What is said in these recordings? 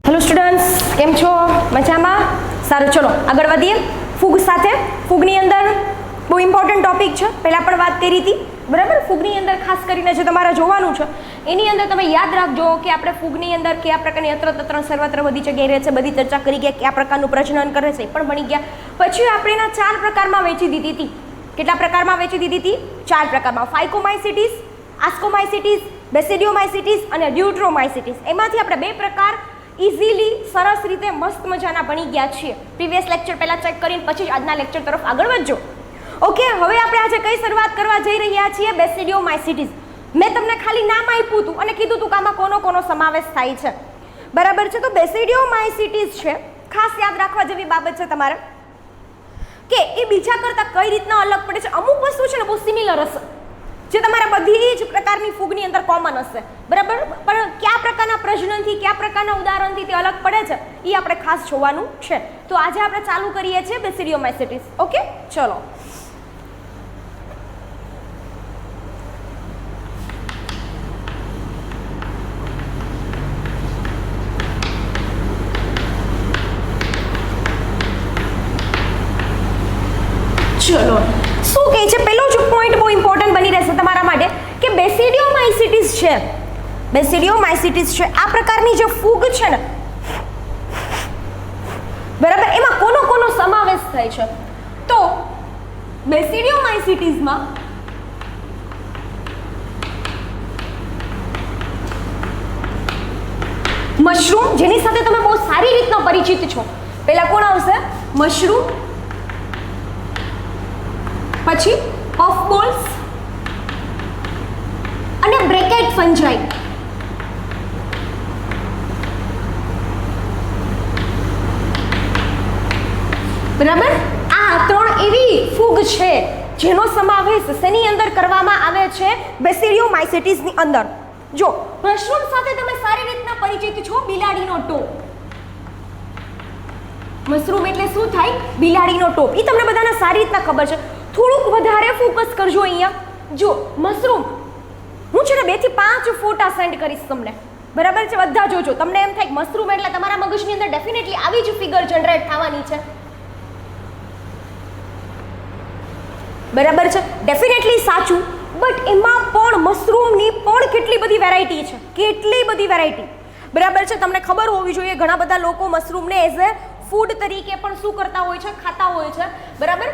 Hello students, કેમ છો? મજામાં? સારું, ચલો આગળ વધીએ ફૂગ સાથે. ફૂગની અંદર બહુ ઇમ્પોર્ટન્ટ ટોપિક છે, પહેલાં પણ વાત કરી હતી, બરાબર. ફૂગની અંદર ખાસ કરીને જે તમારે જોવાનું છે એની અંદર તમે યાદ રાખજો કે આપણે ફૂગની અંદર કયા પ્રકારની અત્ર તત્ર સર્વત્ર બધી જગ્યાએ રહે છે, બધી ચર્ચા કરી ગયા, કયા પ્રકારનું પ્રજનન કરે છે એ પણ ભણી ગયા. પછી આપણે એના 4 પ્રકારમાં વહેંચી દીધી હતી. કેટલા પ્રકારમાં વહેંચી દીધી હતી? 4 પ્રકારમાં. ફાઇકોમાઇસિટીસ, આસ્કોમાઇસિટીસ, બેસિડિયોમાઇસિટીસ અને ડ્યુટ્રોમાઇસિટીસ. એમાંથી આપણે 2 પ્રકાર ઇઝીલી સરસ રીતે મસ્ત મજાના ભણી ગયા છીએ. પ્રીવિયસ લેક્ચર પહેલાં ચેક કરીને પછી આજના લેક્ચર તરફ આગળ વધજો. ઓકે, હવે આપણે આજે કઈ શરૂઆત કરવા જઈ રહ્યા છીએ? બેસિડિયોમાઇસિટીસ. મેં તમને ખાલી નામ આપ્યું હતું અને કીધું હતું કે આમાં કોનો સમાવેશ થાય છે, બરાબર છે. તો બેસિડિયોમાઇસિટીસ છે, ખાસ યાદ રાખવા જેવી બાબત છે તમારે કે એ બીજા કરતાં કઈ રીતના અલગ પડે છે. અમુક વસ્તુ છે ને બહુ સિમિલર હશે, જે તમારા બધી જ પ્રકારની ફૂગની અંદર કોમન હશે, બરાબર. પણ કયા પ્રકારના પ્રજનનથી, કયા પ્રકારના ઉદાહરણથી તે અલગ પડે છે એ આપણે ખાસ જોવાનું છે. તો આજે આપણે ચાલુ કરીએ છીએ બેસિડિયોમાઇસિટીસ. ઓકે, ચલો. ચલો, શું કહે છે? પહેલો જ પોઈન્ટ બહુ ઇમ્પોર્ટન્ટ બની રહેશે તમારા માટે કે બેસિડિયોમાઇસિટીસ છે. બેસિડિયોમાઇસિટીસ છે આ પ્રકારની જે ફૂગ છે ને, બરાબર, એમાં કોનો સમાવેશ થાય છે? તો બેસિડિયોમાઇસિટીસમાં મશરૂમ, જેની સાથે તમે બહુ સારી રીતના પરિચિત છો. પહેલા કોણ આવશે? મશરૂમ, પછી પફ બોલ્સ અને બ્રેકેટ ફંજાઈ. બરાબર, આ 3 એવી ફૂગ છે જેનો સમાવેશ શેની અંદર કરવામાં આવે છે? બેસિડિયોમાઇસિટીસની અંદર. જો મશરૂમ સાથે તમે સારી રીતના પરિચિત છો, બિલાડીનો ટોપ. મશરૂમ એટલે શું થાય? બિલાડીનો ટોપ. એ તમને બધાને સારી રીતના ખબર છે. થોડુંક વધારે ફોકસ કરજો અહીંયા. જો મશરૂમ, હું છે ને 2 થી 5 ફોટા સેન્ડ કરીશ તમને, બરાબર છે. બધા જોજો. તમને એમ થાય કે મશરૂમ એટલે તમારા મગજની અંદર ડેફિનેટલી આવી જ ફિગર જનરેટ થવાની છે, બરાબર છે. ડેફિનેટલી સાચું. બટ એમાં પણ મશરૂમની પણ કેટલી બધી વેરાયટી છે, કેટલી બધી વેરાયટી, બરાબર છે. તમને ખબર હોવી જોઈએ ઘણા બધા લોકો મશરૂમને એઝ એ ફૂડ તરીકે પણ શું કરતા હોય છે? ખાતા હોય છે, બરાબર.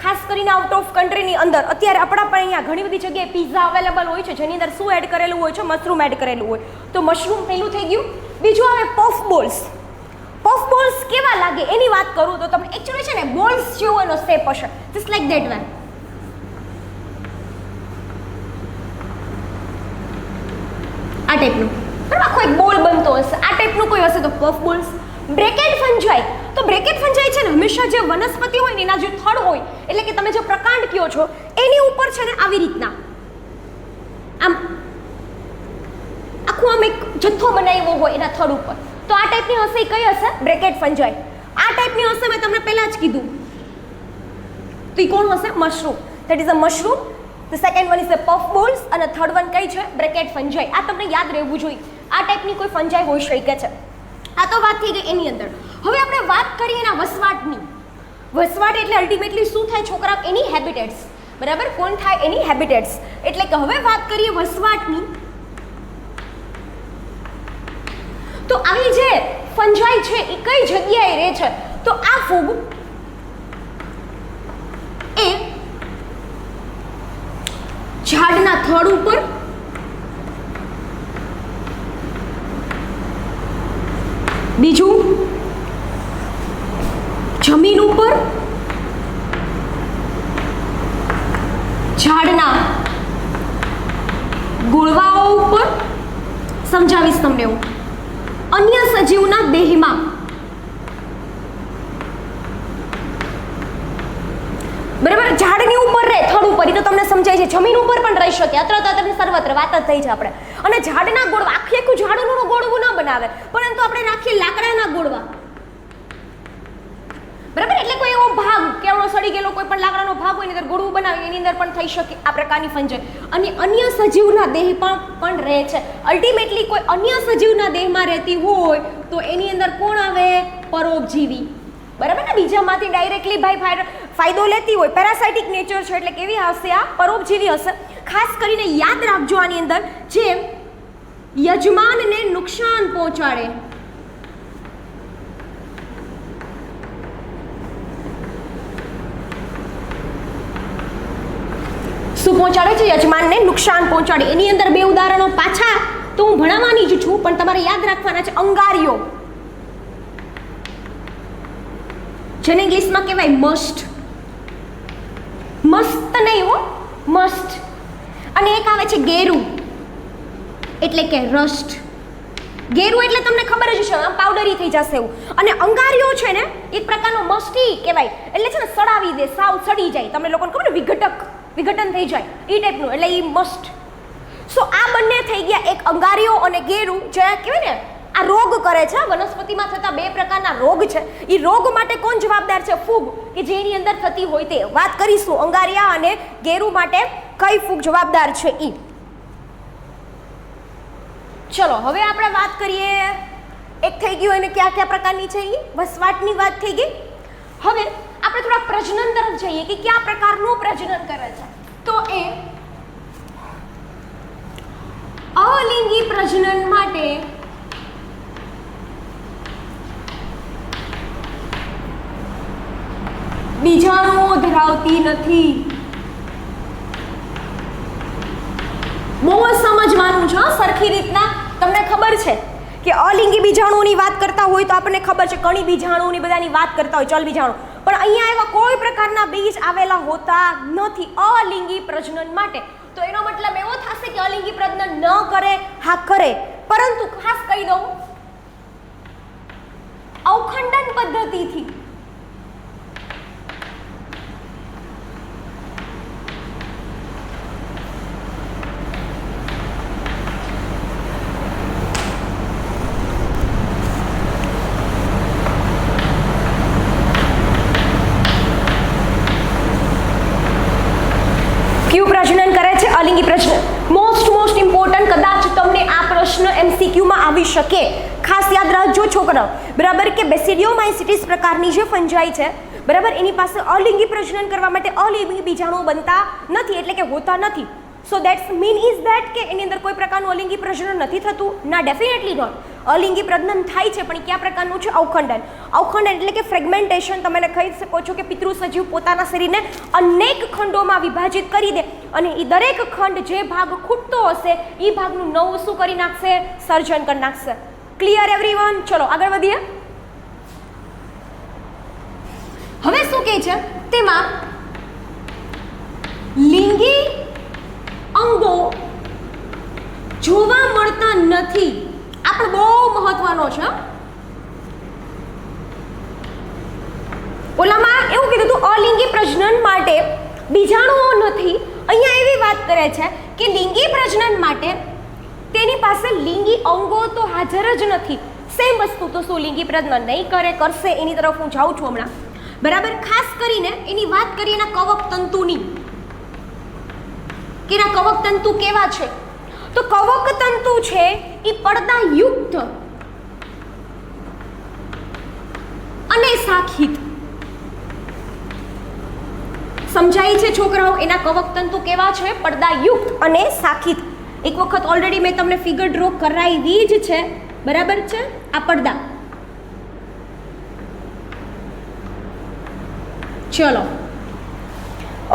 ખાસ કરીને આઉટ ઓફ કન્ટ્રીની અંદર અત્યારે આપણા પણ અહીંયા ઘણી બધી જગ્યાએ પિઝા અવેલેબલ હોય છે જેની અંદર શું એડ કરેલું હોય છે? મશરૂમ એડ કરેલું હોય. તો મશરૂમ પહેલું થઈ ગયું. બીજું આવે પફ બોલ્સ. પફ બોલ્સ કેવા લાગે એની વાત કરું તો તમને એકચ્યુઅલી છે ને બોલ્સ જેવો એનો શેપ હશે, જસ્ટ લાઈક ધેટ વન. આ ટાઈપનું, બરાબર, આખો એક બોલ બનતો હશે, આ ટાઈપનું કોઈ હશે તો પફ બોલ્સ. બ્રેકેટ ફંજાઈ. તો બ્રેકેટ ફંજાઈ છે ને હંમેશા જે વનસ્પતિ હોય ને એના જે થડ હોય, એટલે કે તમે જે પ્રકાંડ કયો છો એની ઉપર છે ને આવી રીતના આમ આખું આમ એક જથ્થો બનાવ્યો હોય એના થડ ઉપર. તો આ ટાઈપની હશે. કઈ હશે? બ્રેકેટ ફંજાઈ. આ ટાઈપની હશે, મેં તમને પહેલા જ કીધું. તો એ કોણ હશે? Mushroom. That is a mushroom. The second one is a puff balls અને થર્ડ વન કઈ છે? બ્રેકેટ ફંજાઈ. આ તમને યાદ રહેવું જોઈએ. આ ટાઈપની કોઈ ફંજાઈ હોઈ શકે છે. આ તો વાત થઈ ગઈ એની અંદર. હવે આપણે વાત કરીએ એના વસવાટની. વસવાટ એટલે અલ્ટિમેટલી શું થાય છોકરા? એની હેબિટેટ્સ, બરાબર. કોણ થાય? એની હેબિટેટ્સ. એટલે કે હવે વાત કરીએ વસવાટની. તો આવી જે ફંજાઈ છે એ કઈ જગ્યાએ રહે છે? તો આ ફૂગ એ ઝાડના થડ ઉપર, બીજું જમીન ઉપર, ઝાડના ગુળવાઓ ઉપર, સમજાવીશ તમને હું, અન્ય સજીવના દેહમાં, બરાબર. ઝાડની ઉપર રહે, થડ ઉપર, એ તો તમને સમજાય છે. જમીન ઉપર પણ રહી શકે, અત્ર તત્ર સર્વત્ર વાત જ થઈ છે આપણે. અને ઝાડના ગોળવા, આખું ઝાડનું ગોળવું ના બનાવે, પરંતુ આપણે નાખીએ લાકડાના ગોળવા. બરાબર, એટલે કોઈ એવો ભાગ કેવડો સડી ગયેલો કોઈ પણ લાકડાનો ભાગ હોય ને અંદર ગોળવું બનાવે એની અંદર પણ થઈ શકે આ પ્રકારની ફંજાઈ. અને અન્ય સજીવના દેહ પણ રહે છે. અલ્ટિમેટલી કોઈ અન્ય સજીવના દેહમાં રહેતી હોય તો એની અંદર કોણ આવે? પરોપજીવી. બરાબર ને, બીજામાંથી ડાયરેક્ટલી ભાઈ ફાયદો લેતી હોય, પેરાસાઇટિક નેચર છે એટલે કેવી હશે? આ પરોપજીવી હશે. ખાસ કરીને યાદ રાખજો આની અંદર જે યજમાનને નુકસાન પહોંચાડે, શું પહોંચાડે છે? યજમાનને નુકસાન પહોંચાડે. એની અંદર બે ઉદાહરણો પાછા તો હું ભણાવવાની જ છું પણ તમારે યાદ રાખવાના છે. અંગારીઓ, જેને ઇંગ્લિશમાં કહેવાય મસ્ટ. મસ્ત નહીં હો, મસ્ટ. અને એક આવે છે ગેરું, એટલે કે રસ્ટ. ગેરું એટલે તમને ખબર જ છે, પાવડરી થઈ જશે એવું. અને અંગારીઓ છે ને એક પ્રકારનો મસ્ટી કહેવાય, એટલે છે ને સડાવી દે, સાવ સડી જાય. તમને લોકોને ખબર ને વિઘટન થઈ જાય એ ટાઈપનું, એટલે એ મસ્ટ. સો આ બંને થઈ ગયા, એક અંગારીઓ અને ગેરું, જે કહેવાય ને આ રોગ કરે છે. વનસ્પતિમાં થતા બે પ્રકારના રોગ છે. એ રોગ માટે કોણ જવાબદાર છે? ફૂગ, કે જેની અંદર થતી હોય તે વાત કરીશું. અંગારિયા અને ગેરુ માટે કઈ ફૂગ જવાબદાર છે ઈ. ચલો હવે આપણે વાત કરીએ. એક થઈ ગયું એને કયા કયા પ્રકારની છે ઈ વસવાટની વાત થઈ ગઈ. હવે આપણે થોડા પ્રજનન તરફ જઈએ કે કયા પ્રકારનું પ્રજનન કરે છે. તો એ અલિંગી પ્રજનન માટે બીજાણુઓ ધરાવતી નથી. બહુ જ સમજવાનું છે સરખી રીતના. તમને ખબર છે કે અલિંગી બીજાણુઓની વાત કરતા હોય તો આપણને ખબર છે કણી બીજાણુઓની બધાની વાત કરતા હોય, ચલ બીજાણુ. પણ અહીંયા એવા કોઈ પ્રકારના બીજ આવેલા હોતા નથી અલિંગી પ્રજનન માટે. તો એનો મતલબ એવો થશે કે અલિંગી પ્રજનન ન કરે, હા કરે, પરંતુ ખાસ કહી દઉં અવખંડન પદ્ધતિથી. પ્રજનન કરે છે અલિંગી પ્રજનન. મોસ્ટ ઇમ્પોર્ટન્ટ, કદાચ તમને આ પ્રશ્ન એમસીક્યુમાં આવી શકે. ખાસ યાદ રાખજો છોકરાઓ, બરાબર, કે બેસિડિયોમાઇસિટીસ પ્રકારની જે ફંજાઈ છે, બરાબર, એની પાસે અલિંગી પ્રજનન કરવા માટે અલિંગી બીજાણુઓ બનતા નથી, એટલે કે હોતા નથી. સો ધેટ્સ મીન ઇઝ ધેટ કે એની અંદર કોઈ પ્રકારનું અલિંગી પ્રજનન નથી થતું? ના, ડેફિનેટલી નોટ. અલિંગી પ્રજનન થાય છે પણ કયા પ્રકારનું છે? અવખંડન. અવખંડન એટલે કે ફ્રેગમેન્ટેશન. તમે કહી શકો છો કે પિતૃ સજીવ પોતાના શરીરને અનેક ખંડોમાં વિભાજિત કરી દે અને એ દરેક ખંડ જે ભાગ ખૂટતો હશે એ ભાગનું નવું શું કરી નાખશે? સર્જન કરી નાખશે. Clear everyone? ચલો આગળ વધીએ. હવે શું કહે છે તેમાં લિંગી અંગો જોવા મળતા નથી. આ પણ બહુ મહત્વનો છે. ઓલામાં એવું કીધું હતું અલિંગી પ્રજનન માટે બીજાણુઓ નથી. અહીંયા એવી વાત કરે છે કે લિંગી પ્રજનન માટે તેની પાસે લિંગી અંગો તો હાજર જ નથી. સેમ વસ્તુ તો શું લિંગી પ્રજનન નહીં કરે, કરશે, એની તરફ હું જાઉં છું હમણાં, બરાબર. ખાસ કરીને એની વાત કરીએ એના કવક તંતુની, કે એના કવક તંતુ કેવા છે. તો કવક તંતુ છે એ પડદાયુક્ત અને શાખિત. સમજાય છે છોકરાઓ? એના કવક તંતુ કેવા છે? પડદાયુક્ત અને શાખિત. એક વખત ઓલરેડી મેં તમને ફિગર ડ્રો કરાવી જ છે, બરાબર છે. આ પડદા, ચલો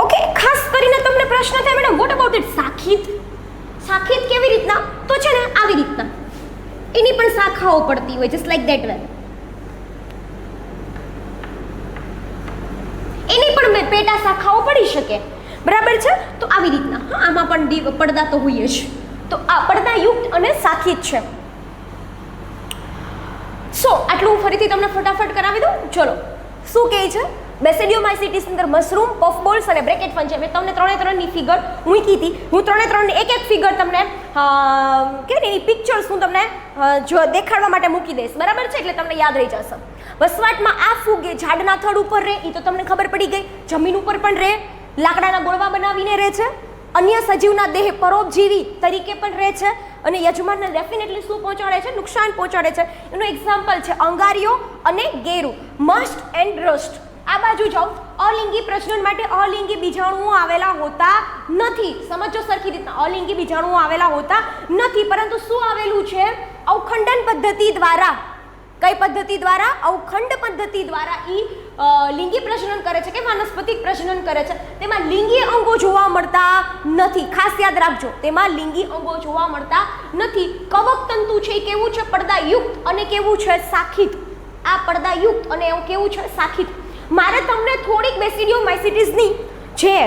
ઓકે. ખાસ કરીને તમને પ્રશ્ન થાય મેડમ વોટ અબાઉટ ઇટ શાખિત? શાખિત કેવી રીતના? તો છે ને આવી રીતના એની પણ શાખાઓ પડતી હોય, જસ્ટ લાઈક ધેટ વે. એની પણ પેટા શાખાઓ પડી શકે, બરાબર છે. તો આવી રીતના, હા, આમાં પણ પડદા તો હોય જ. તો આ પડદાયુક્ત અને શાખિત છે. સો આટલું ફરીથી તમને ફટાફટ કરાવી દઉં. ચલો, શું કહે છે? બેસિડિયોમાઇસિટીસ અંદર મશરૂમ, પફબોલ્સ અને બ્રેકેટ ફંજાઈ. મેં તમને ત્રણની ફિગર મૂકી હતી. હું ત્રણની એક ફિગર તમને કેવી ને એની પિક્ચર્સ હું તમને જો દેખાડવા માટે મૂકી દઈશ, બરાબર છે, એટલે તમને યાદ રહી જશે. વસવાટમાં આ ફૂગ એ ઝાડના થડ ઉપર રહે, એ તો તમને ખબર પડી ગઈ. જમીન ઉપર પણ રહે, લાકડાના ગોળવા બનાવીને રહે છે, અન્ય સજીવના દેહ પરોપજીવી તરીકે પણ રહે છે, અને યજમાનને ડેફિનેટલી શું પહોંચાડે છે? નુકસાન પહોંચાડે છે. એનું એક્ઝામ્પલ છે અંગારીઓ અને ગેરું. Must and rust. આ બાજુ જાઓ, અલિંગી પ્રજનન માટે અલિંગી બીજાણુઓ આવેલા હોતા નથી. સમજો સરખી રીતના, અલિંગી બીજાણુઓ આવેલા હોતા નથી, પરંતુ શું આવેલું છે? અવખંડન પદ્ધતિ દ્વારા. કઈ પદ્ધતિ દ્વારા? અવખંડ પદ્ધતિ દ્વારા લિંગી પ્રજનન કરે છે કે વાનસ્પતિક પ્રજનન કરે છે. તેમાં લિંગી અંગો જોવા મળતા નથી. ખાસ યાદ રાખજો, તેમાં લિંગી અંગો જોવા મળતા નથી. કવક તંતુ છે એ કેવું છે? પડદાયુક્ત. અને કેવું છે? શાખિત. આ પડદાયુક્ત અને એવું કેવું છે? શાખિત. મારે તમને થોડીક બેસિડિયોમાઇસિટીસની જે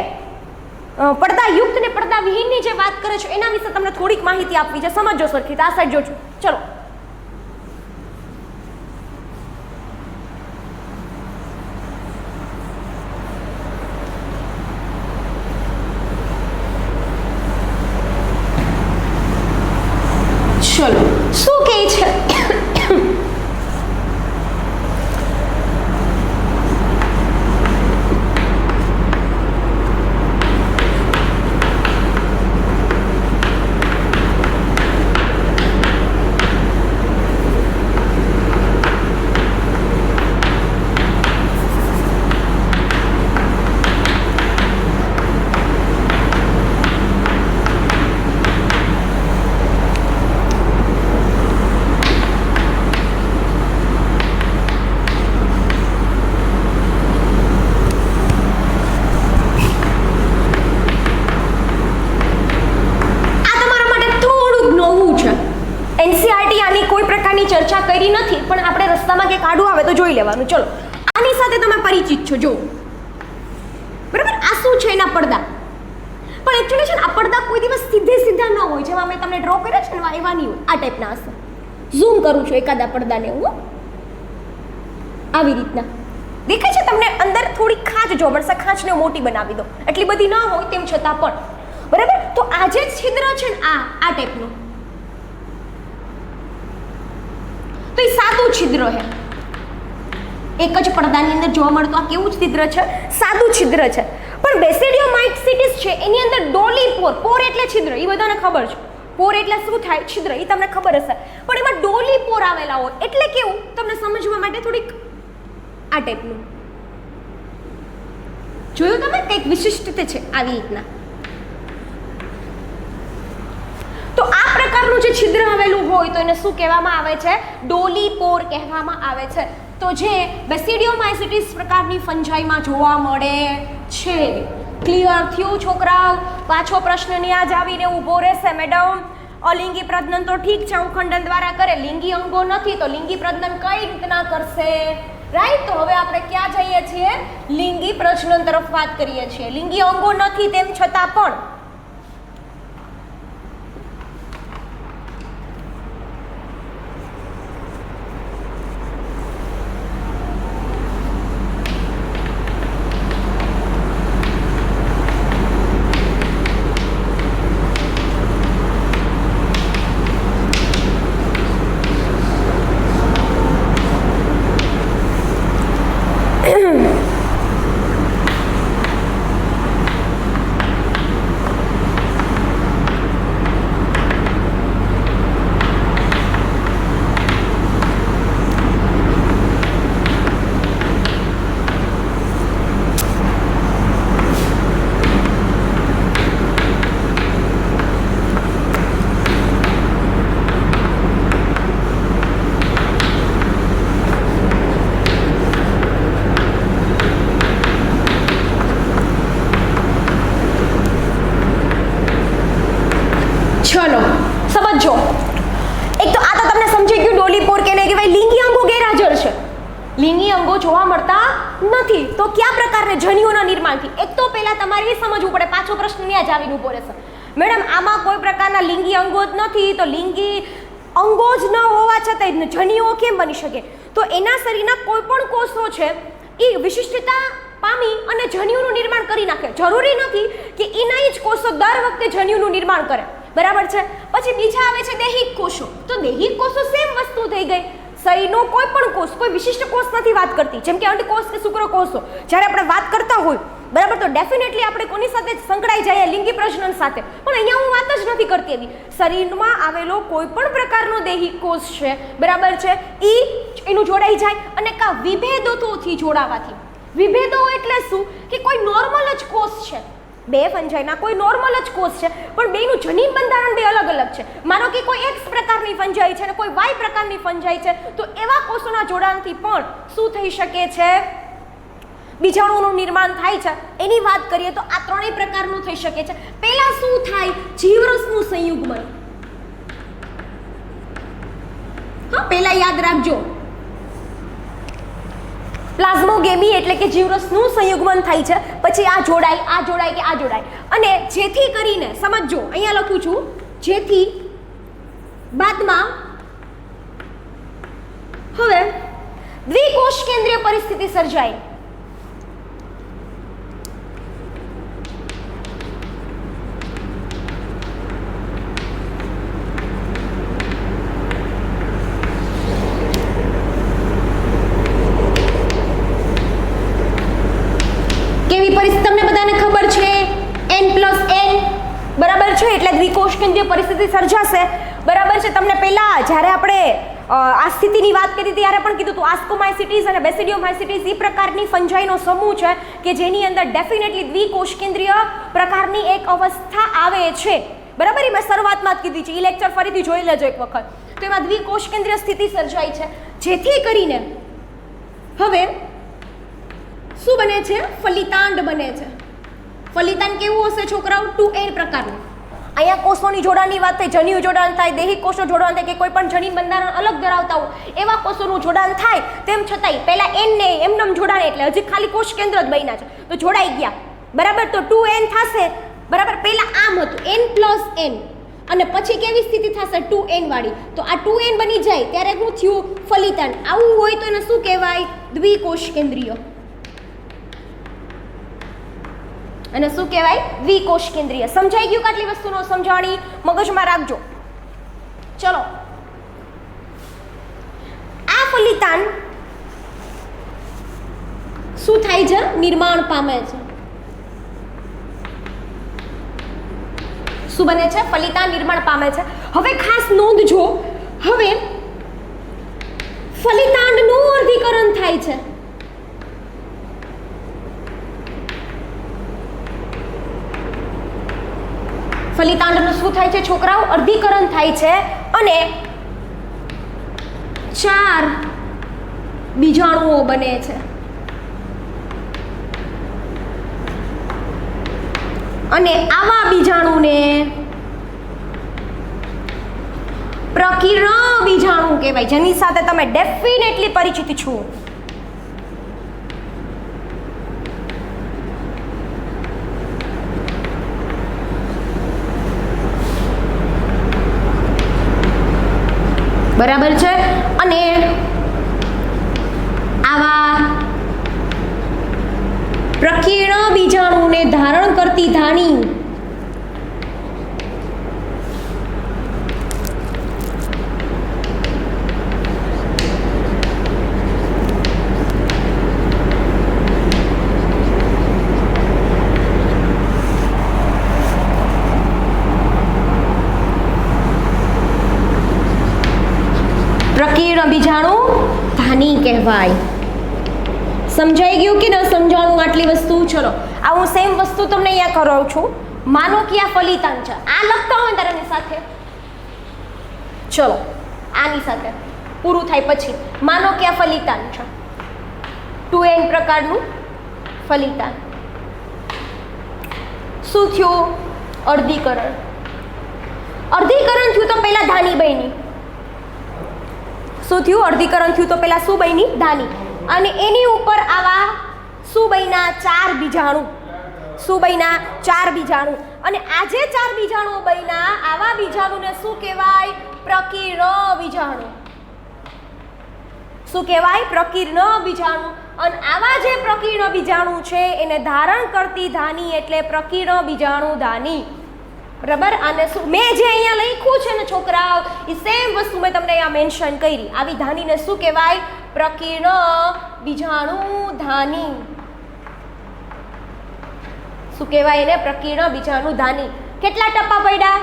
પડદાયુક્ત ને પડદાવિહીનની જે વાત કરે છે એના વિશે તમને થોડીક માહિતી આપવી છે. સમજો સરખી. આ સાઈડ જોજો. ચલો, ચલો શું કહે છે? ચર્ચા કરી નથી, પણ આપણે રસ્તામાં કે કાઢવું આવે તો જોઈ લેવાનું. ચલો, આની સાથે તમે પરિચિત છો. જો બરાબર, આ શું છે? એના પડદા. પણ એકચ્યુઅલી છે ને, આ પડદા કોઈ દિવસ સીધા ન હોય. જેમાં મેં તમને ડ્રો કર્યા છે ને, એવા નહીં હોય. આ ટાઈપના હશે. ઝૂમ કરું છું એકાદા પડદાને હું. આવી રીતના દેખાય છે તમને? અંદર થોડી ખાંચ જોવા મળશે. ખાંચને મોટી બનાવી દો, એટલી બધી ન હોય તેમ છતાં પણ. બરાબર, તો આ જે છિદ્ર છે ને, આ ટાઈપનું, તો એ સાદું છિદ્ર છે. એક જ પડદાની અંદર જોવા મળતું આ કેવું છિદ્ર છે? સાદું છિદ્ર છે. પણ બેસિડિયોમાઇસિટીસ છે એની અંદર ડોલી પોર. પોર એટલે છિદ્ર, એ બધાને ખબર છે. પોર એટલે શું થાય? છિદ્ર, એ તમને ખબર હશે. પણ એમાં ડોલી પોર આવેલા હોય એટલે કેવું? તમને સમજવા માટે થોડીક આ ટાઈપનું જોયું તમે? કંઈક વિશિષ્ટતા છે આવી રીતના. તો આ પ્રકારનું જે છિદ્ર આવેલું હોય તો એને શું કહેવામાં આવે છે? ડોલી પોર કહેવામાં આવે છે. તો જે બેસિડિયોમાઇસિટીસ પ્રકારની ફંજાઈમાં જોવા મળે છે. ક્લિયર થયું છોકરાઓ? પાછો પ્રશ્ન ન્યાજ આવીને ઊભો રહેશે. મેડમ, અલિંગી પ્રજનન તો ઠીક છે, અવખંડન દ્વારા કરે, લિંગી અંગો નથી, તો લિંગી પ્રજનન કઈ રીતના કરશે? રાઈટ. તો હવે આપણે ક્યાં જઈએ છીએ? લિંગી પ્રજનન તરફ વાત કરીએ છીએ. લિંગી અંગો નથી તેમ છતાં પણ ચલો સમજો. એક તો આ તો તમને સમજી ગયું ડોલી પોર કેને કહેવાય? લિંગી અંગો ગેરહાજર છે, લિંગી અંગો જોવા મળતા નથી. તો કયા પ્રકારના જન્યુઓના નિર્માણથી? એક તો પહેલા તમારે એ સમજવું પડે. પાછો પ્રશ્ન ન્યા જ આવીને ઊભો રહેશે. મેડમ, આમાં કોઈ પ્રકારના લિંગી અંગો જ નથી, તો લિંગી અંગો જ ન હોવા છતાં જન્યુઓ કેમ બની શકે? તો એના શરીરના કોઈ પણ કોષો છે એ વિશિષ્ટતા પામી અને જન્યુનું નિર્માણ કરી નાખે. જરૂરી નથી કે એના જ કોષો દર વખતે જન્યુનું નિર્માણ કરે. બરાબર છે? પછી બીજા આવે છે દૈહિક કોષો. તો દૈહિક કોષો સેમ વસ્તુ થઈ ગઈ. શરીરનો કોઈ પણ કોષ, કોઈ વિશિષ્ટ કોષ નથી વાત કરતી, જેમ કે અંડકોષ કે શુક્રકોષો. જ્યારે આપણે વાત કરતા હોય બરાબર, તો ડેફિનેટલી આપણે કોની સાથે સંકળાઈ જઈએ? લિંગી પ્રજનન સાથે. પણ અહીંયા હું વાત જ નથી કરતી એવી. શરીરમાં આવેલો કોઈ પણ પ્રકારનો દેહી કોષ છે બરાબર છે, એનું જોડાઈ જાય અને કા વિભેદોથી જોડાવાથી. વિભેદો એટલે શું? કે કોઈ નોર્મલ જ કોષ છે, બે ફંજાઈના કોઈ નોર્મલ જ કોષ છે, પણ બેનું જનીન બંધારણ બે અલગ અલગ છે. માનો કે કોઈ એક્સ પ્રકારની ફંજાઈ છે અને કોઈ વાય પ્રકારની ફંજાઈ છે, તો એવા કોષોના જોડાણથી પણ શું થઈ શકે છે? બીજાણુઓનું નિર્માણ થાય છે. એની વાત કરીએ તો આ ત્રણેય પ્રકારનું થઈ શકે છે. પહેલા શું થાય? જીવરસનું સંયુગ્મન. હા, પહેલા યાદ રાખજો, પ્લાઝ્મોગેમી એટલે કે જીવરસનું સંયુગ્મન થાય છે. પછી આ જોડાય કે આ જોડાય, અને જેથી કરીને સમજજો, અહીંયા લખું છું, જેથી બાદમાં હવે દ્વિકોષ કેન્દ્રીય પરિસ્થિતિ સર્જાય. કેવી પરિસ્થિતિ તમને બધાને ખબર છે? n+n બરાબર છે, એટલે દ્વિકોષ કેન્દ્રીય પરિસ્થિતિ સર્જાશે બરાબર છે. તમને પહેલા જ્યારે આપણે આ સ્થિતિની વાત કરી ત્યારે પણ કીધું હતું, આસ્કોમાઇસિટીસ અને બેસિડિયોમાઇસિટીસ એ પ્રકારની ફંજાઈનો સમૂહ છે કે જેની અંદર ડેફિનેટલી દ્વિકોષ કેન્દ્રીય પ્રકારની એક અવસ્થા આવે છે બરાબર. એ મેં શરૂઆતમાં જ કીધી છે, એ લેક્ચર ફરીથી જોઈ લેજો એક વખત. તો એમાં દ્વિકોષ કેન્દ્રીય સ્થિતિ સર્જાય છે, જેથી કરીને હવે શું બને છે? ફલિતાંડ બને છે. ફલિતાંડ કેવું હશે છોકરાઓ? 2n પ્રકારનું. અહીંયા કોષોની જોડાણની વાત થઈ, જન્યુ જોડાણ થાય, દેહી કોષો જોડાણ થાય, કે કોઈ પણ જનીન બંધારણ અલગ ધરાવતા હોય એવા કોષોનું જોડાણ થાય. તેમ છતાંય પહેલા n ને એમનેમ જોડાણ, એટલે હજી ખાલી કોષ કેન્દ્ર જ બન્યા છે તો જોડાઈ ગયા બરાબર. તો 2n થશે બરાબર. પહેલા આમ હતું n+n, અને પછી કેવી સ્થિતિ થશે? 2n વાળી. તો આ 2n બની જાય ત્યારે શું થયું? ફલિતાંડ. આવું હોય તો એને શું કહેવાય? દ્વિકોષ કેન્દ્રીય. અને શું કહેવાય? દ્વિકોષ કેન્દ્રીય. સમજાઈ ગયું? કેટલી વસ્તુનો સમજાણી મગજમાં રાખજો. ચલો, આ ફલિતાંડ શું થાય છે? નિર્માણ પામે છે. શું બને છે? ફલિતાંડ નિર્માણ પામે છે. હવે ખાસ નોંધજો, હવે ફલિતાંડનું અર્ધીકરણ થાય છે. ફલિતાંડનું શું થાય છે છોકરાઓ? અર્ધીકરણ થાય છે, અને 4 બીજાણુઓ બને છે. અને આવા બીજાણુને પ્રકીર્ણ બીજાણુ કહેવાય, જેની સાથે તમે ડેફિનેટલી પરિચિત છો. બરાબર છે. અને આવા પ્રકીર્ણ બીજાણુને ધારણ કરતી ધાની પ્રકીર્ણ બીજાણુ ધાની કહેવાય. સમજાઈ ગયું કે ન સમજાણું આટલી વસ્તુ? ચલો, આ હું સેમ વસ્તુ તમને અહીંયા કરાવું છું. માનો કે આ ફલિતાંડ છે, આ લખતા હોય તારાની સાથે. ચલો, આની સાથે પૂરું થાય પછી માનો કે આ ફલિતાંડ છે, 2n પ્રકારનું ફલિતાંડ. શું થયું? અર્ધીકરણ. અર્ધીકરણ થયું તો પહેલા ધાની બની. શું થયું? અર્ધીકરણ થયું તો પહેલા શું બની? ધાની. અને એની ઉપર આવા શું બન્યા? 4 બીજાણુ. શું બન્યા? 4 બીજાણુ. અને આ જે 4 બીજાણુઓ બન્યા, આવા બીજાણુને શું કહેવાય? પ્રકીર્ણ બીજાણુ. શું કહેવાય? પ્રકીર્ણ બીજાણુ. અને આવા જે પ્રકીર્ણ બીજાણુ છે એને ધારણ કરતી ધાની એટલે પ્રકીર્ણ બીજાણુ ધાની. બરાબર. આને શું મેં જે અહીંયા લખ્યું છે ને છોકરાઓ, એ સેમ વસ્તુ મેં તમને અહીંયા મેન્શન કરી. આવી ધાનીને શું કહેવાય? પ્રકીર્ણ બીજાણુધાની. શું કહેવાય એને? પ્રકીર્ણ બીજાણુધાની. કેટલા ટપ્પા પડ્યા?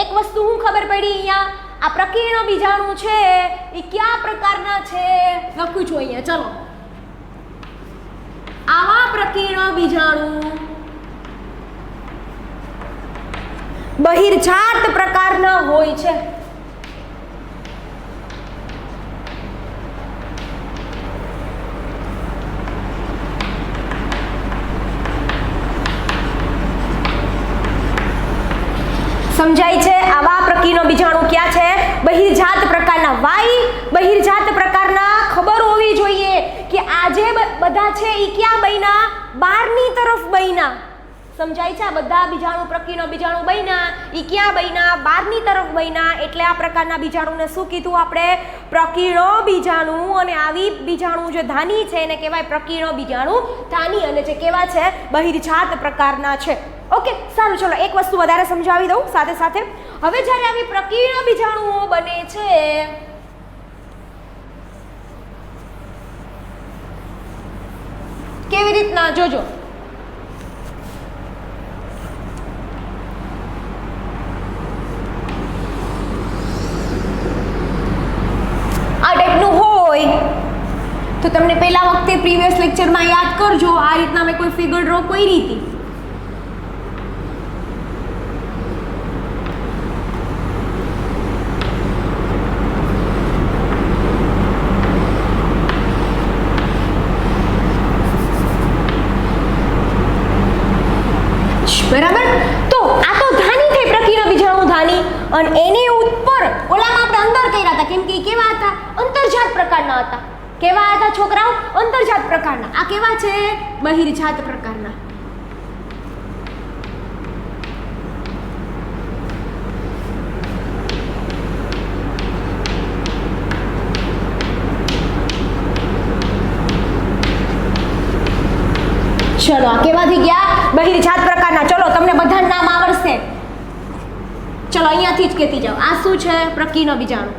એક વસ્તુ હું ખબર પડી અહીંયા, આ પ્રકીર્ણ બીજાણુ છે એ કયા પ્રકારના છે લખું છું અહીંયા. ચલો, આવા પ્રકીર્ણ બીજાણુ બહિર્જાત પ્રકારના હોય છે. સમજાય છે? આવા પ્રકીર્ણ બીજાણુ ક્યાં છે? બહિર્જાત પ્રકારના. વાય બહિર્જાત પ્રકારના ખબર હોવી જોઈએ કે આ જે બધા છે એ ક્યાં બન્યા? બહારની તરફ બન્યા. સમજાય છે? આ બધા બીજાણુ પ્રકીર્ણ બીજાણુ બન્યા એ ક્યાં બન્યા? બહારની તરફ બન્યા. એટલે આ પ્રકારના બીજાણુને શું કીધું આપણે? પ્રકીર્ણ બીજાણુ. અને આવી બીજાણુ જે ધાની છે એને કહેવાય પ્રકીર્ણ બીજાણુ ધાની. અને જે કેવા છે? બહિર્જાત પ્રકારના છે. ઓકે, સારું. ચલો, એક વસ્તુ વધારે સમજાવી દઉં સાથે સાથે. હવે જ્યારે આવી પ્રકીર્ણ બીજાણુઓ બને છે કેવી રીતના જોજો. આ ટાઈપનું હોય તો તમને પહેલા વખતે પ્રીવિયસ લેક્ચરમાં યાદ કરજો. આ રીતના મેં કોઈ ફિગર ડ્રો કરી હતી. બરાબર. તો આ તો ધાની થઈ, પ્રકીર્ણ બીજાણુ ધાની. અને એની ઉપર ઓલામાં આપણે અંદર કર્યા હતા, કેમ કે કેવા હતા? અંતર્જાત પ્રકારના હતા. કેવા હતા છોકરાઓ? અંતર્જાત પ્રકારના. આ કેવા છે? બહિર્જાત પ્રકારના. ચલો, આ કેવા થઈ ગયા? બહિર્જાત પ્રકારના. ચલો, તમને બધા નામ આવડશે. ચલો, અહીંયાથી જ કહેતી જાઓ. આ શું છે? પ્રકીર્ણ બીજાણુ.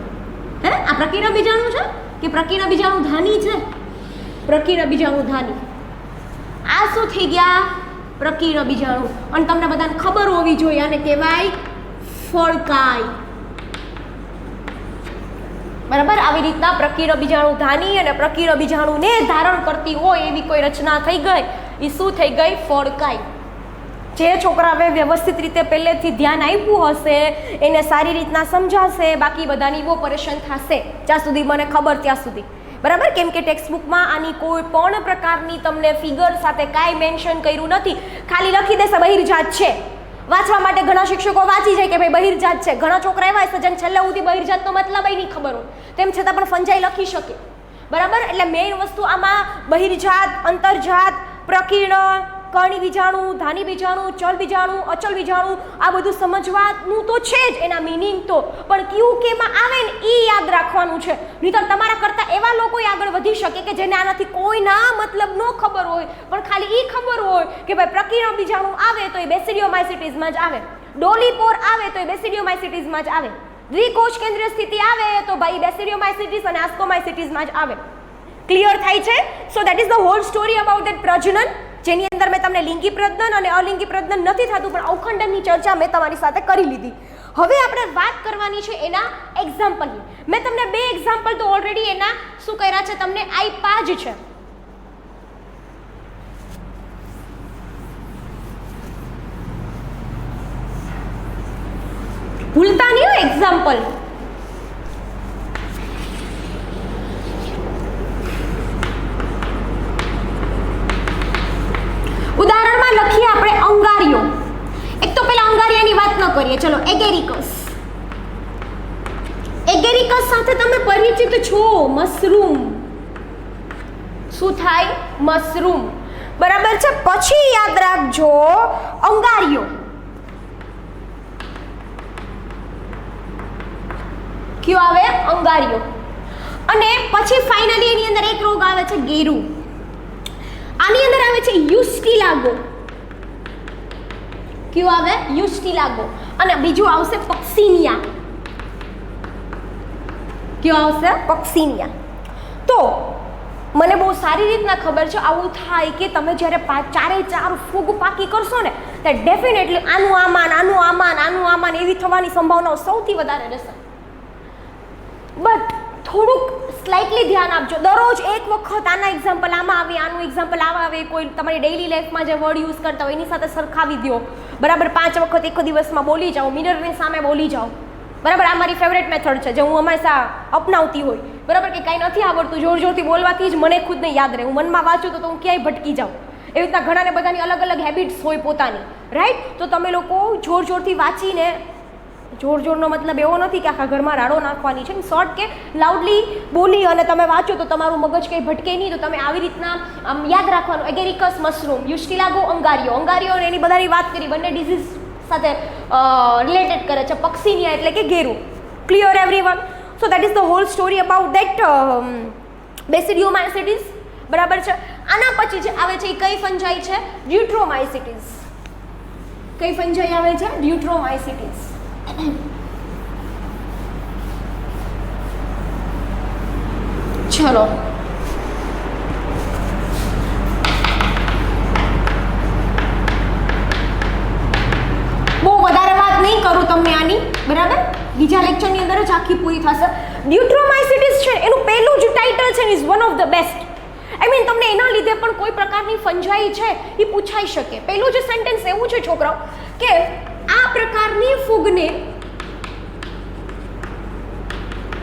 હે, આ પ્રકીર્ણ બીજાણુ છે કે પ્રકીર્ણ બીજાણુ ધાની છે? પ્રકીર્ણ બીજાણુ ધાની. આ શું થઈ ગયા? પ્રકીર્ણ બીજાણુ. અને તમને બધાને ખબર હોવી જોઈએ આને કહેવાય ફોડકાઈ. બરાબર. આવી રીતના પ્રકીર્ણ બીજાણુ ધાની અને પ્રકીર્ણ બીજાણુને ધારણ કરતી હોય એવી કોઈ રચના થઈ ગઈ, એ શું થઈ ગઈ? ફોડકાઈ. જે છોકરાએ વ્યવસ્થિત રીતે પહેલેથી ધ્યાન આપ્યું હશે એને સારી રીતના સમજાશે. બાકી બધાની ઓપરેશન થશે જ્યાં સુધી મને ખબર ત્યાં સુધી. બરાબર. કેમ કે ટેક્સ્ટબુકમાં આની કોઈ પણ પ્રકારની તમને ફિગર સાથે કાંઈ મેન્શન કર્યું નથી. ખાલી લખી દેશે બહિર્જાત છે. વાંચવા માટે ઘણા શિક્ષકો વાંચી જાય કે ભાઈ બહિર્જાત છે. ઘણા છોકરા એવા હશે જેને છેલ્લે સુધી બહિર્જાતનો મતલબ નહીં ખબર હોય, તેમ છતાં પણ ફંજાઈ લખી શકે. બરાબર. એટલે મેઇન વસ્તુ આમાં બહિર્જાત, અંતર્જાત, પ્રકીર્ણ, કર્ણી બીજાણુ, ધાની બીજાણુ, ચલ બીજાણુ, અચલ બીજાણુ, આ બધું સમજવાનું તો છે જ, એના મિનિંગ તો. પણ કયું કેમાં આવે ને એ યાદ રાખવાનું છે. નહીંતર તમારા કરતાં એવા લોકો આગળ વધી શકે કે જેને આનાથી કોઈના મતલબ ન ખબર હોય, પણ ખાલી એ ખબર હોય કે ભાઈ પ્રકીર્ણ બીજાણુ આવે તો એ બેસિડિયોમાઇસિટીસમાં જ આવે, ડોલીપોર આવે તો એ બેસિડિયોમાઇસિટીસમાં જ આવે, દ્વિકોષ કેન્દ્રીય સ્થિતિ આવે તો ભાઈ બેસિડિયોમાઇસિટીસ અને આસ્કોમાઇસિટીસમાં જ આવે. ક્લિયર થાય છે? So that is the whole story about that પ્રજનન, જેની અંદર મેં તમને લિંગી પ્રજનન અને અલિંગી પ્રજનન નથી થતું પણ અવખંડનની ચર્ચા મેં તમારી સાથે કરી લીધી. હવે આપણે વાત કરવાની છે એના એક્ઝામ્પલની. મેં તમને 2 એક્ઝામ્પલ તો ઓલરેડી એના શું કર્યા છે તમને આપ્યા જ છે. ભૂલતા નહીં એક્ઝામ્પલ. ઉદાહરણમાં લખીએ આપણે અંગારીઓ. એક તો પેલા અંગારિયાની વાત ન કરીએ, ચલો એગેરિકસ. એગેરિકસ સાથે તમે પરિચિત છો? મશરૂમ. શું થાય? મશરૂમ. બરાબર છે. પછી યાદ રાખજો અંગારીઓ. કયો આવે? અંગારીઓ. અને પછી ફાઇનલી એની અંદર એક રોગ આવે છે ગેરુ. આની અંદર આવે છે યુસ્ટિલાગો. કયું આવે? યુસ્ટિલાગો. અને બીજું આવશે પક્સિનિયા. કયું આવશે? પક્સિનિયા. તો મને બહુ સારી રીતના ખબર છે આવું થાય કે તમે જ્યારે 4 ફૂગ પાકી કરશો ને ત્યારે ડેફિનેટલી આનું આમાં આનું આમાં આનું આમાં એવી થવાની સંભાવનાઓ સૌથી વધારે રહેશે. બટ થોડુંક સ્લાઇટલી ધ્યાન આપજો. દરરોજ એક વખત આના એક્ઝામ્પલ આમાં આવે, આનું એક્ઝામ્પલ આમાં આવે, કોઈ તમારી ડેઇલી લાઈફમાં જે વર્ડ યુઝ કરતા હોય એની સાથે સરખાવી દો. બરાબર 5 વખત એક દિવસમાં બોલી જાઓ, મિરરની સામે બોલી જાઓ. બરાબર આ મારી ફેવરેટ મેથડ છે જે હું હંમેશા અપનાવતી હોય. બરાબર કે કાંઈ નથી આવડતું જોરથી બોલવાથી જ મને ખુદને યાદ રહે. હું મનમાં વાંચું તો હું ક્યાંય ભટકી જાઉં. એવી રીતના ઘણાને બધાની અલગ અલગ હેબિટ્સ હોય પોતાની, રાઈટ? તો તમે લોકો જોરથી વાંચીને, જોરનો મતલબ એવો નથી કે આખા ઘરમાં રાડો નાખવાની છે. શોર્ટ કે લાઉડલી બોલી અને તમે વાંચો તો તમારું મગજ કંઈ ભટકે નહીં. તો તમે આવી રીતના આમ યાદ રાખવાનું. એગેરિકસ મશરૂમ, યુસ્ટિલાગો અંગારિયો. અંગારિયો અને એની બધાની વાત કરી, બંને ડિઝીઝ સાથે રિલેટેડ કરે છે. પક્સિનિયા એટલે કે ઘેરું. Clear everyone? So that is the whole story about that basidiomycetes. બરાબર છે. આના પછી જે આવે છે એ કઈ ફંજાઈ છે? ડ્યુટ્રોમાઇસિટીસ. કઈ ફંજાઈ આવે છે? ડ્યુટ્રોમાઇસિટીસ. ચલો બહુ વધારે વાત નહીં કરું તમને આની, બરાબર? બીજા લેક્ચરની અંદર જ આખી પૂરી થશે. ડ્યુટ્રોમાઇસિટીસ છે એનું પહેલું જ ટાઇટલ છે is one of the best. I mean તમને એના લીધે પણ કોઈ પ્રકારની ફંજાઈ છે એ પૂછાઈ શકે. પહેલું જ સેન્ટેન્સ એવું છે છોકરાઓ કે આ પ્રકારની ફૂગને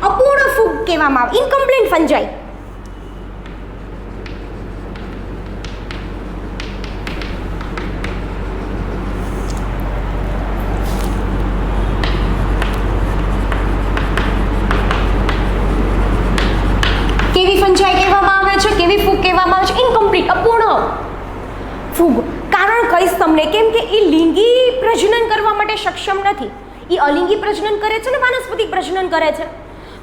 અપૂર્ણ ફૂગ કહેવામાં આવે, ઇનકમ્પ્લીટ ફંજાઈ. કેવી ફંજાઈ કહેવામાં આવે છે? કેવી ફૂગ કહેવામાં આવે છે? ઇનકમ્પ્લીટ, અપૂર્ણ ફૂગ. કારણ કહીશ તમને, કેમ કે એ લિંગી પ્રજનન કરવા માટે સક્ષમ નથી. એ અલિંગી પ્રજનન કરે છે ને વાનસ્પતિક પ્રજનન કરે છે.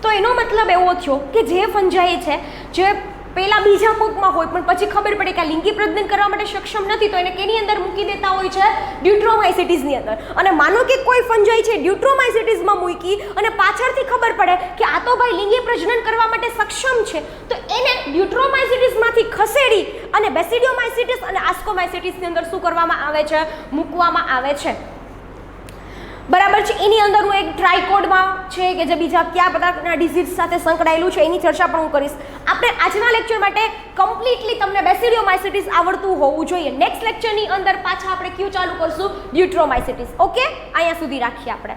તો એનો મતલબ એવો થયો કે જે ફંજાઈ છે જે પહેલા બીજા કોકમાં હોય પણ પછી ખબર પડે કે આ લિંગી પ્રજનન કરવા માટે સક્ષમ નથી તો એને કેની અંદર મૂકી દેતા હોય છે? ડ્યુટ્રોમાઇસિટીસની અંદર. અને માનો કે કોઈ ફંજાઈ છે ડ્યુટ્રોમાઇસિટીસમાં મૂકી અને પાછળથી ખબર પડે કે આ તો ભાઈ લિંગી પ્રજનન કરવા માટે સક્ષમ છે, તો એને ડ્યુટ્રોમાઇસિટીસમાંથી ખસેડી અને બેસિડિયોમાઇસિટીસ અને આસ્કોમાઇસિટીસની અંદર શું કરવામાં આવે છે? મૂકવામાં આવે છે. બરાબર છે. એની અંદરનું એક ટ્રાયકોડમાં છે કે જે બીજા કયા પ્રકારના ડિઝીઝ સાથે સંકળાયેલું છે એની ચર્ચા પણ હું કરીશ. આપણે આજના લેક્ચર માટે કમ્પ્લીટલી તમને બેસિડિયોમાઇસિટીસ આવડતું હોવું જોઈએ. નેક્સ્ટ લેક્ચરની અંદર પાછા આપણે ક્યુ ચાલુ કરશું? ડ્યુટ્રોમાઇસિટીસ. ઓકે, અહીંયા સુધી રાખીએ આપણે.